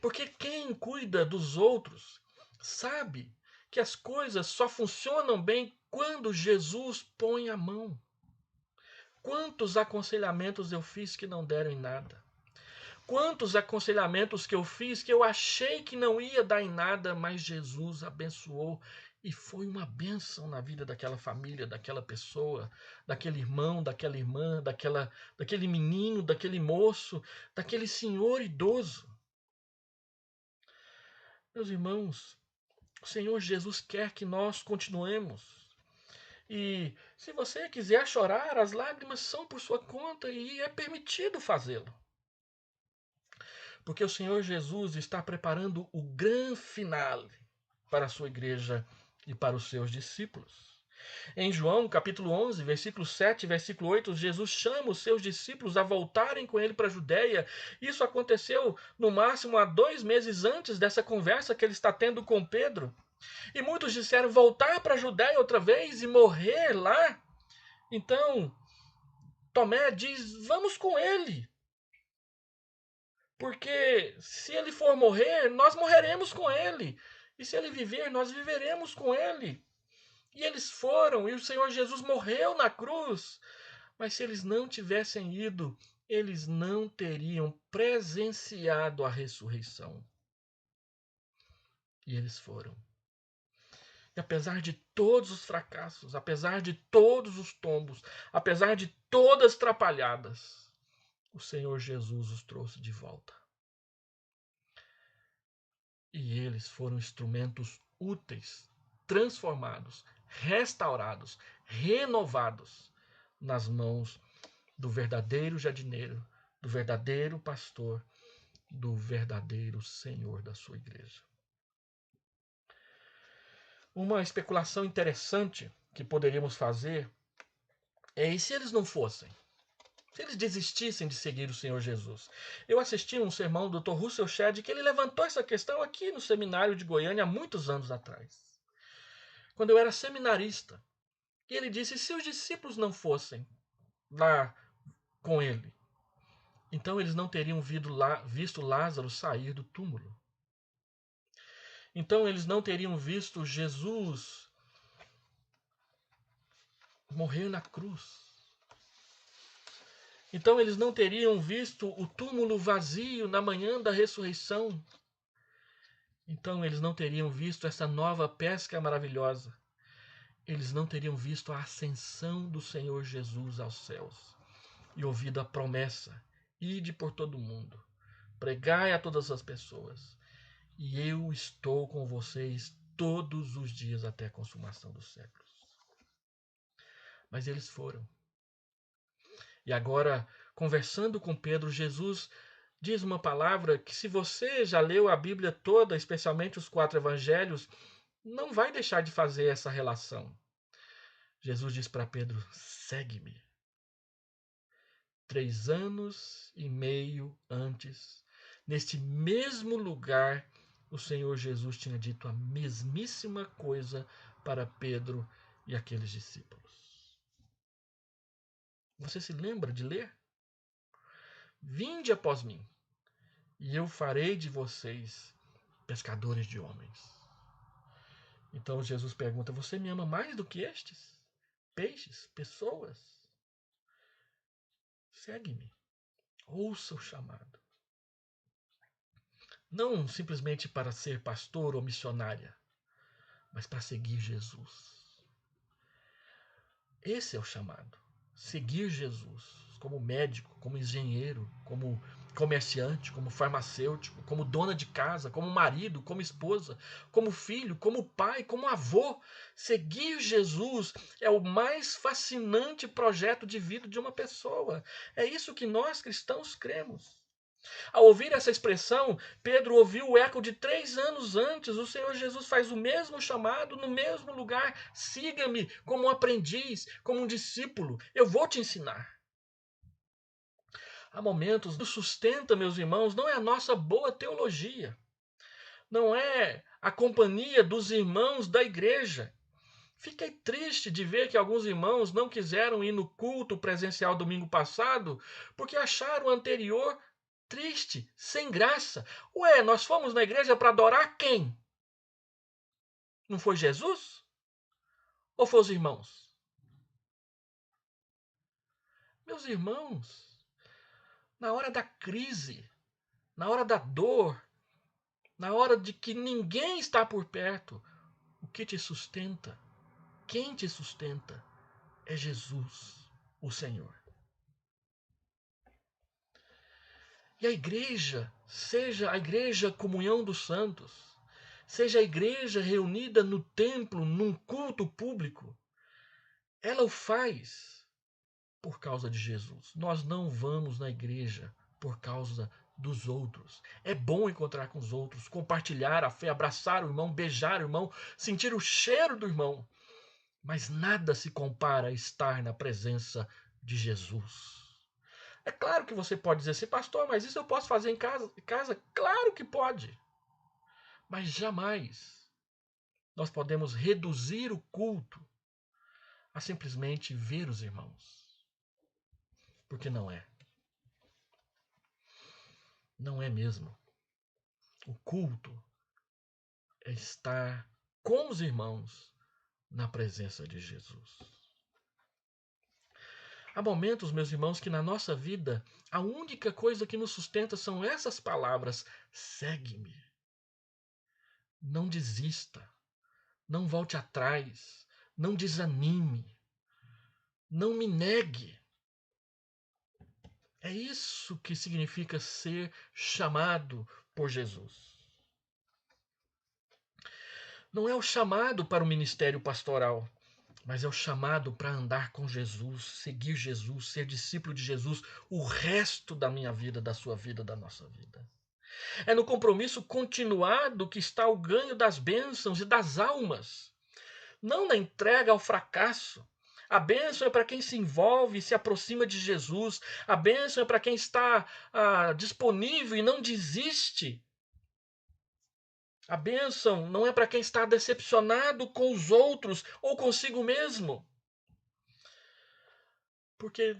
Porque quem cuida dos outros sabe que as coisas só funcionam bem quando Jesus põe a mão. Quantos aconselhamentos eu fiz que não deram em nada? Quantos aconselhamentos que eu fiz que eu achei que não ia dar em nada, mas Jesus abençoou e foi uma bênção na vida daquela família, daquela pessoa, daquele irmão, daquela irmã, daquele menino, daquele moço, daquele senhor idoso. Meus irmãos, o Senhor Jesus quer que nós continuemos. E se você quiser chorar, as lágrimas são por sua conta e é permitido fazê-lo. Porque o Senhor Jesus está preparando o grande finale para a sua igreja e para os seus discípulos. Em João, capítulo 11, versículo 7 e versículo 8, Jesus chama os seus discípulos a voltarem com ele para a Judéia. Isso aconteceu no máximo há 2 meses antes dessa conversa que ele está tendo com Pedro. E muitos disseram voltar para a Judéia outra vez e morrer lá. Então, Tomé diz, vamos com ele. Porque se ele for morrer, nós morreremos com ele. E se ele viver, nós viveremos com ele. E eles foram, e o Senhor Jesus morreu na cruz. Mas se eles não tivessem ido, eles não teriam presenciado a ressurreição. E eles foram. E apesar de todos os fracassos, apesar de todos os tombos, apesar de todas as trapalhadas, o Senhor Jesus os trouxe de volta. E eles foram instrumentos úteis, transformados, restaurados, renovados nas mãos do verdadeiro jardineiro, do verdadeiro pastor, do verdadeiro Senhor da sua igreja. Uma especulação interessante que poderíamos fazer é: e se eles não fossem? Se eles desistissem de seguir o Senhor Jesus? Eu assisti um sermão do Dr. Russell Shedd que ele levantou essa questão aqui no seminário de Goiânia há muitos anos atrás, quando eu era seminarista. E ele disse: e se os discípulos não fossem lá com ele, então eles não teriam visto Lázaro sair do túmulo. Então eles não teriam visto Jesus morrer na cruz. Então eles não teriam visto o túmulo vazio na manhã da ressurreição. Então eles não teriam visto essa nova pesca maravilhosa. Eles não teriam visto a ascensão do Senhor Jesus aos céus e ouvido a promessa: ide por todo o mundo, pregai a todas as pessoas, e eu estou com vocês todos os dias até a consumação dos séculos. Mas eles foram. E agora, conversando com Pedro, Jesus diz uma palavra que, se você já leu a Bíblia toda, especialmente os 4 evangelhos, não vai deixar de fazer essa relação. Jesus diz para Pedro: segue-me. 3 anos e meio antes, neste mesmo lugar, o Senhor Jesus tinha dito a mesmíssima coisa para Pedro e aqueles discípulos. Você se lembra de ler? Vinde após mim, e eu farei de vocês pescadores de homens. Então Jesus pergunta: você me ama mais do que estes? Peixes? Pessoas? Segue-me. Ouça o chamado. Não simplesmente para ser pastor ou missionária, mas para seguir Jesus. Esse é o chamado. Seguir Jesus como médico, como engenheiro, como comerciante, como farmacêutico, como dona de casa, como marido, como esposa, como filho, como pai, como avô. Seguir Jesus é o mais fascinante projeto de vida de uma pessoa. É isso que nós cristãos cremos. Ao ouvir essa expressão, Pedro ouviu o eco de 3 anos antes. O Senhor Jesus faz o mesmo chamado no mesmo lugar: siga-me como um aprendiz, como um discípulo. Eu vou te ensinar. Há momentos que sustenta, meus irmãos, não é a nossa boa teologia, não é a companhia dos irmãos da igreja. Fiquei triste de ver que alguns irmãos não quiseram ir no culto presencial domingo passado porque acharam o anterior triste, sem graça. Ué, nós fomos na igreja para adorar quem? Não foi Jesus? Ou foi os irmãos? Meus irmãos, na hora da crise, na hora da dor, na hora de que ninguém está por perto, o que te sustenta, quem te sustenta, é Jesus, o Senhor. E a igreja, seja a igreja comunhão dos santos, seja a igreja reunida no templo, num culto público, ela o faz por causa de Jesus. Nós não vamos na igreja por causa dos outros. É bom encontrar com os outros, compartilhar a fé, abraçar o irmão, beijar o irmão, sentir o cheiro do irmão. Mas nada se compara a estar na presença de Jesus. É claro que você pode dizer assim: pastor, mas isso eu posso fazer em casa? Claro que pode. Mas jamais nós podemos reduzir o culto a simplesmente ver os irmãos. Porque não é. Não é mesmo. O culto é estar com os irmãos na presença de Jesus. Há momentos, meus irmãos, que na nossa vida a única coisa que nos sustenta são essas palavras: segue-me. Não desista. Não volte atrás. Não desanime. Não me negue. É isso que significa ser chamado por Jesus. não é o chamado para o ministério pastoral, mas é o chamado para andar com Jesus, seguir Jesus, ser discípulo de Jesus o resto da minha vida, da sua vida, da nossa vida. É no compromisso continuado que está o ganho das bênçãos e das almas, não na entrega ao fracasso. A bênção é para quem se envolve e se aproxima de Jesus. A bênção é para quem está disponível e não desiste. A bênção não é para quem está decepcionado com os outros ou consigo mesmo. Porque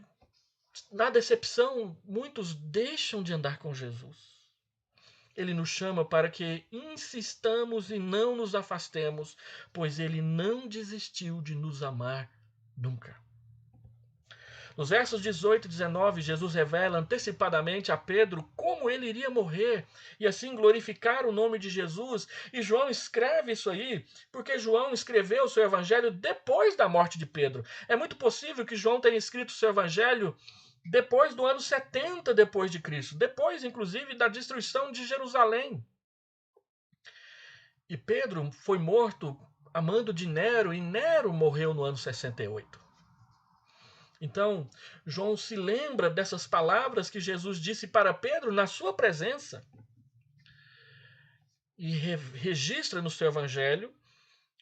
na decepção, muitos deixam de andar com Jesus. Ele nos chama para que insistamos e não nos afastemos, pois ele não desistiu de nos amar nunca. Nos versos 18 e 19, Jesus revela antecipadamente a Pedro como ele iria morrer e assim glorificar o nome de Jesus. E João escreve isso aí porque João escreveu o seu evangelho depois da morte de Pedro. É muito possível que João tenha escrito o seu evangelho depois do ano 70 depois de Cristo, depois inclusive da destruição de Jerusalém. E Pedro foi morto a mando de Nero e Nero morreu no ano 68. Então, João se lembra dessas palavras que Jesus disse para Pedro na sua presença e registra no seu evangelho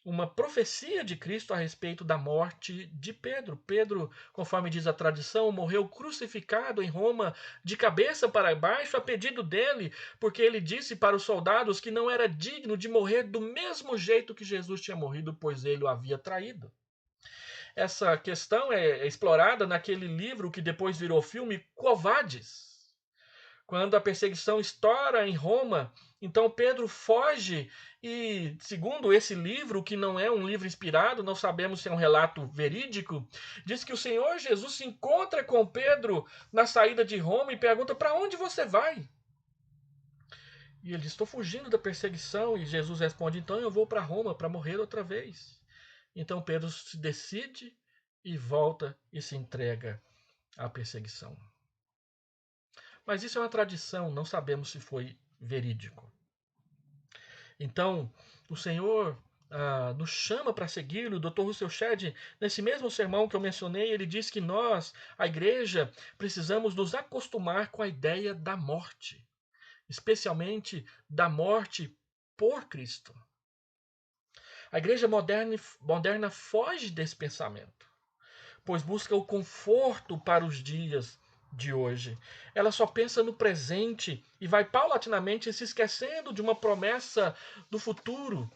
uma profecia de Cristo a respeito da morte de Pedro. Pedro, conforme diz a tradição, morreu crucificado em Roma de cabeça para baixo a pedido dele, porque ele disse para os soldados que não era digno de morrer do mesmo jeito que Jesus tinha morrido, pois ele o havia traído. Essa questão é explorada naquele livro que depois virou filme, Quo Vadis. Quando a perseguição estoura em Roma, então Pedro foge e, segundo esse livro, que não é um livro inspirado, não sabemos se é um relato verídico, diz que o Senhor Jesus se encontra com Pedro na saída de Roma e pergunta: para onde você vai? E ele diz: estou fugindo da perseguição. E Jesus responde: então eu vou para Roma para morrer outra vez. Então Pedro se decide e volta e se entrega à perseguição. Mas isso é uma tradição, não sabemos se foi verídico. Então, o Senhor nos chama para segui-lo. O Dr. Russell Shedd, nesse mesmo sermão que eu mencionei, ele diz que nós, a igreja, precisamos nos acostumar com a ideia da morte, especialmente da morte por Cristo. A igreja moderna foge desse pensamento, pois busca o conforto para os dias de hoje. Ela só pensa no presente e vai paulatinamente se esquecendo de uma promessa do futuro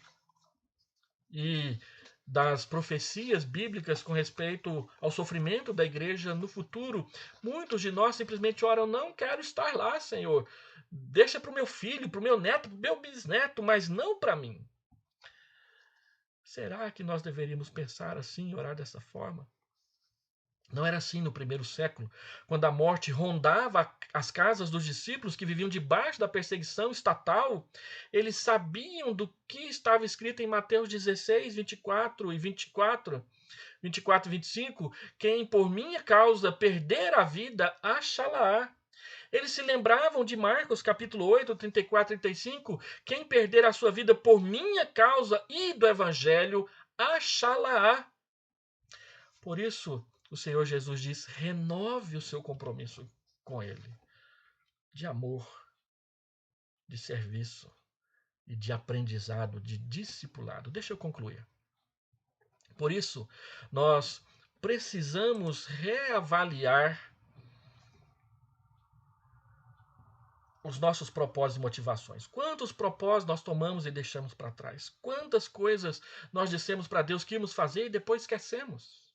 e das profecias bíblicas com respeito ao sofrimento da igreja no futuro. Muitos de nós simplesmente oram: não quero estar lá, Senhor. Deixa para o meu filho, para o meu neto, para o meu bisneto, mas não para mim. Será que nós deveríamos pensar assim, orar dessa forma? Não era assim no primeiro século, quando a morte rondava as casas dos discípulos que viviam debaixo da perseguição estatal. Eles sabiam do que estava escrito em Mateus 16, 24 e 24, 24 e 25. Quem por minha causa perder a vida, achá-la-á. Eles se lembravam de Marcos capítulo 8, 34 e 35. Quem perder a sua vida por minha causa e do evangelho, achá-la-á. Por isso, o Senhor Jesus diz: renove o seu compromisso com Ele, de amor, de serviço e de aprendizado, de discipulado. Deixa eu concluir. Por isso, nós precisamos reavaliar os nossos propósitos e motivações. Quantos propósitos nós tomamos e deixamos para trás? Quantas coisas nós dissemos para Deus que íamos fazer e depois esquecemos?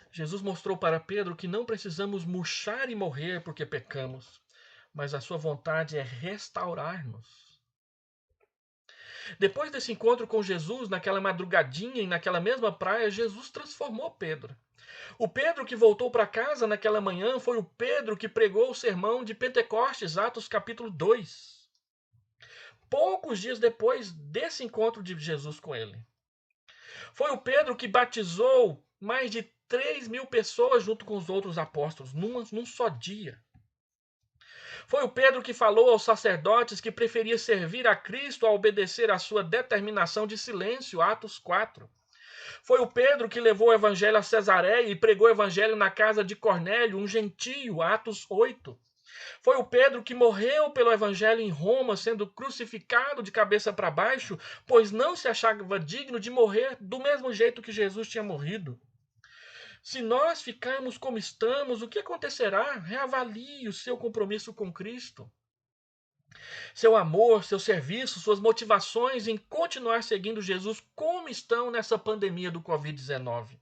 Jesus mostrou para Pedro que não precisamos murchar e morrer porque pecamos, mas a sua vontade é restaurar-nos. Depois desse encontro com Jesus, naquela madrugadinha e naquela mesma praia, Jesus transformou Pedro. O Pedro que voltou para casa naquela manhã foi o Pedro que pregou o sermão de Pentecostes, Atos capítulo 2. Poucos dias depois desse encontro de Jesus com ele. Foi o Pedro que batizou mais de 3.000 pessoas junto com os outros apóstolos, num só dia. Foi o Pedro que falou aos sacerdotes que preferia servir a Cristo a obedecer à sua determinação de silêncio, Atos 4. Foi o Pedro que levou o evangelho a Cesareia e pregou o evangelho na casa de Cornélio, um gentio, Atos 8. Foi o Pedro que morreu pelo evangelho em Roma, sendo crucificado de cabeça para baixo, pois não se achava digno de morrer do mesmo jeito que Jesus tinha morrido. Se nós ficarmos como estamos, o que acontecerá? Reavalie o seu compromisso com Cristo. Seu amor, seu serviço, suas motivações em continuar seguindo Jesus como estão nessa pandemia do Covid-19.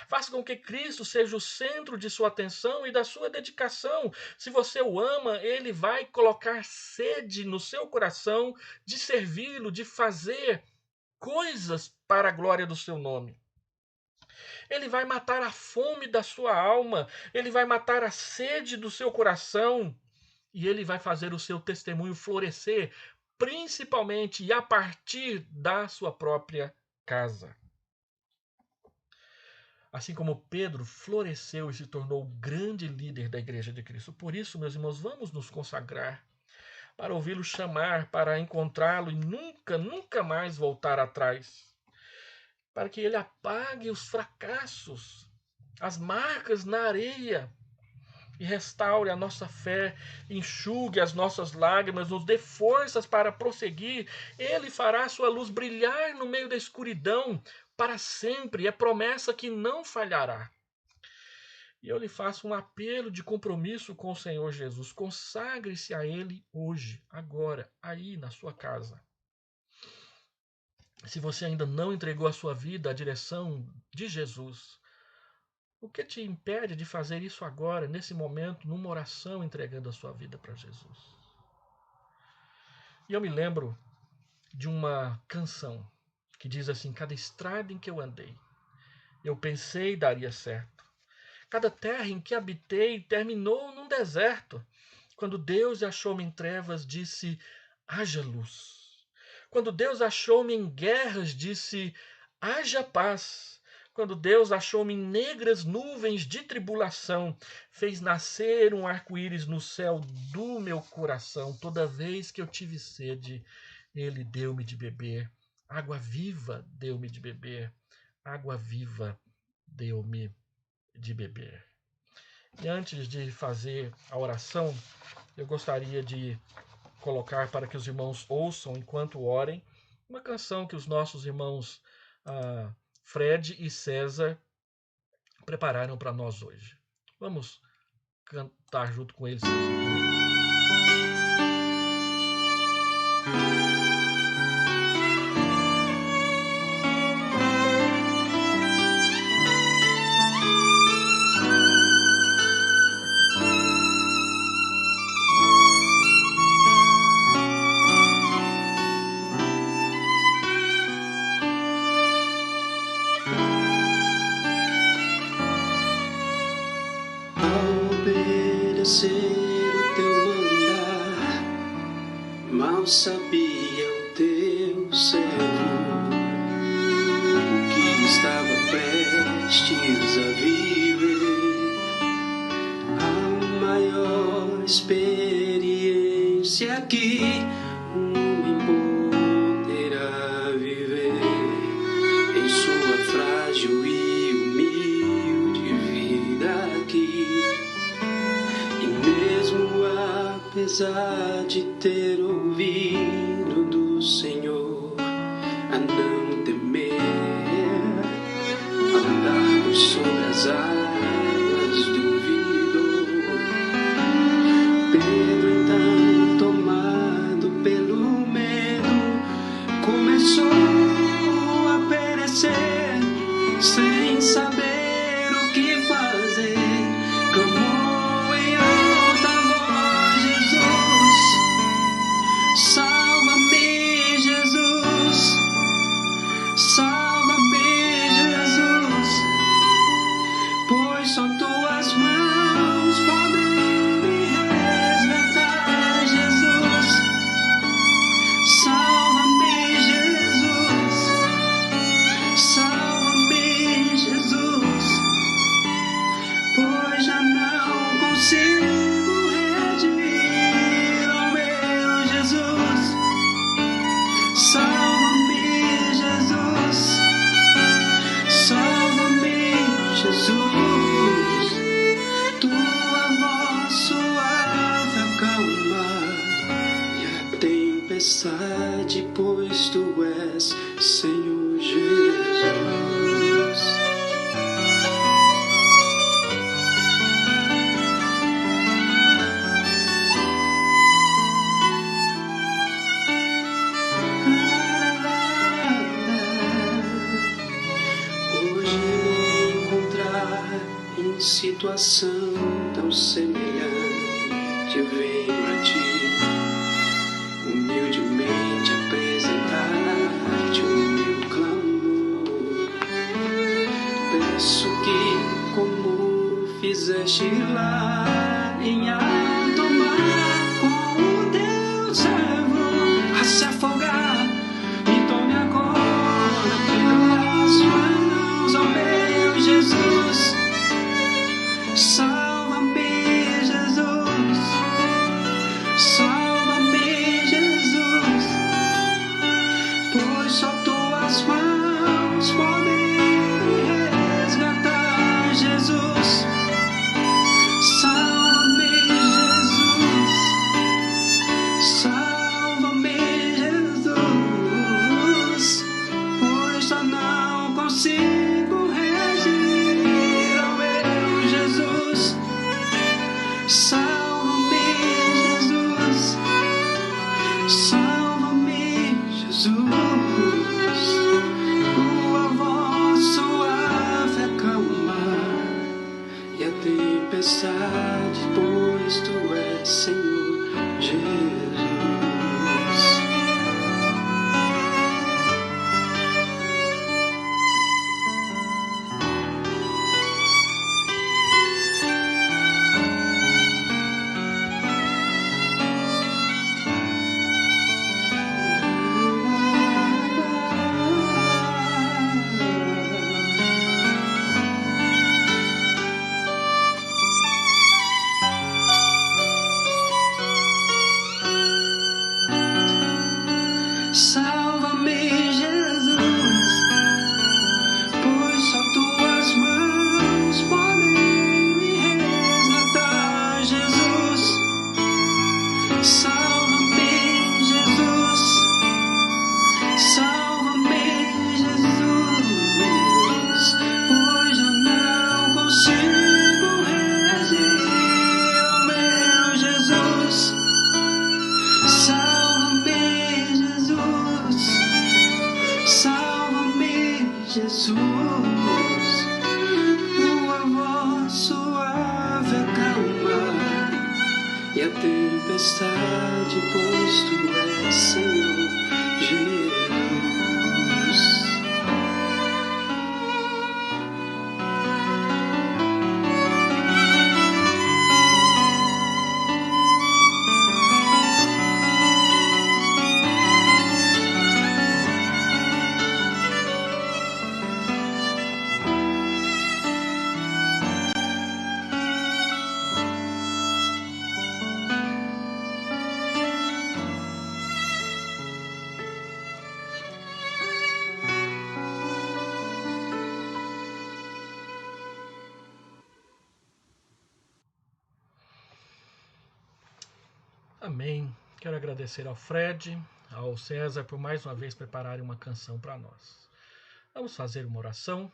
Faça com que Cristo seja o centro de sua atenção e da sua dedicação. Se você o ama, ele vai colocar sede no seu coração de servi-lo, de fazer coisas para a glória do seu nome. Ele vai matar a fome da sua alma, ele vai matar a sede do seu coração e ele vai fazer o seu testemunho florescer, principalmente e a partir da sua própria casa. Assim como Pedro floresceu e se tornou o grande líder da Igreja de Cristo. Por isso, meus irmãos, vamos nos consagrar para ouvi-lo chamar, para encontrá-lo e nunca mais voltar atrás. Para que ele apague os fracassos, as marcas na areia e restaure a nossa fé, enxugue as nossas lágrimas, nos dê forças para prosseguir. Ele fará sua luz brilhar no meio da escuridão para sempre. É promessa que não falhará. E eu lhe faço um apelo de compromisso com o Senhor Jesus. Consagre-se a Ele hoje, agora, aí na sua casa. Se você ainda não entregou a sua vida à direção de Jesus, o que te impede de fazer isso agora, nesse momento, numa oração, entregando a sua vida para Jesus? E eu me lembro de uma canção que diz assim: cada estrada em que eu andei, eu pensei daria certo. Cada terra em que habitei terminou num deserto. Quando Deus achou-me em trevas, disse: haja luz. Quando Deus achou-me em guerras, disse: haja paz. Quando Deus achou-me em negras nuvens de tribulação, fez nascer um arco-íris no céu do meu coração. Toda vez que eu tive sede, Ele deu-me de beber. Água viva deu-me de beber. Água viva deu-me de beber. E antes de fazer a oração, eu gostaria de colocar para que os irmãos ouçam enquanto orem uma canção que os nossos irmãos Fred e César prepararam para nós hoje. Vamos cantar junto com eles. Obedecer o teu mandar, mal sabia o teu servo que estava prestes a viver a maior experiência que um homem poderá viver em sua frágil e humilde vida aqui. Apesar de ter ouvido do Senhor a não temer, andarmos sobre as águas duvidou. Pedro, então, tomado pelo medo, começou a perecer, sem saber o que fazer. Clamou: salva-me, Jesus, salva-me, Jesus, Jesus, tua voz suave acalma e a tempestade, pois tu és Senhor Jesus. Hoje me encontrar em situação tão semelhante, eu venho a ti, humildemente apresentar-te o meu clamor. Peço que, como fizeste lá em alto mar, com o teu servo a se afogar, me tome agora pelas mãos, ó meu Jesus. Salva-me, Jesus. Salva-me, Jesus. Pois só tuas mãos podem me resgatar, Jesus. Salva-me, Jesus. Salva-me, Jesus. Pois só não consigo regir, ó meu Jesus. Salva-me, Jesus. Salva-me, Jesus. Tua voz suave acalma e a tempestade, pois tu és Senhor Jesus. Salva-me, Jesus, pois só tuas mãos podem me resgatar, Jesus. Salva-me, Jesus. Salva-me, Jesus, pois eu não consigo regir, ó meu Jesus. Salva-me, Jesus. Salva-me, Jesus. Tua voz suave acalma e a tempestade, pois tu és Senhor Jesus. Amém. Quero agradecer ao Fred, ao César, por mais uma vez prepararem uma canção para nós. Vamos fazer uma oração.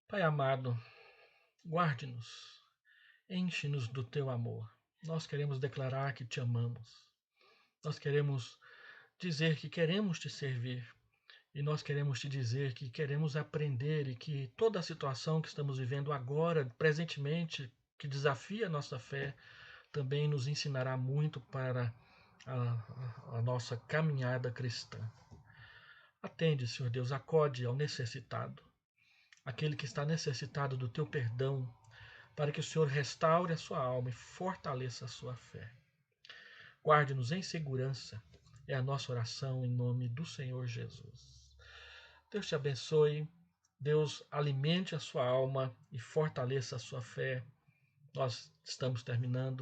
Pai amado, guarde-nos, enche-nos do teu amor. Nós queremos declarar que te amamos. Nós queremos dizer que queremos te servir. E nós queremos te dizer que queremos aprender e que toda a situação que estamos vivendo agora, presentemente, que desafia a nossa fé, também nos ensinará muito para a nossa caminhada cristã. Atende, Senhor Deus, acode ao necessitado, aquele que está necessitado do teu perdão, para que o Senhor restaure a sua alma e fortaleça a sua fé. Guarde-nos em segurança, é a nossa oração em nome do Senhor Jesus. Deus te abençoe, Deus alimente a sua alma e fortaleça a sua fé. Nós estamos terminando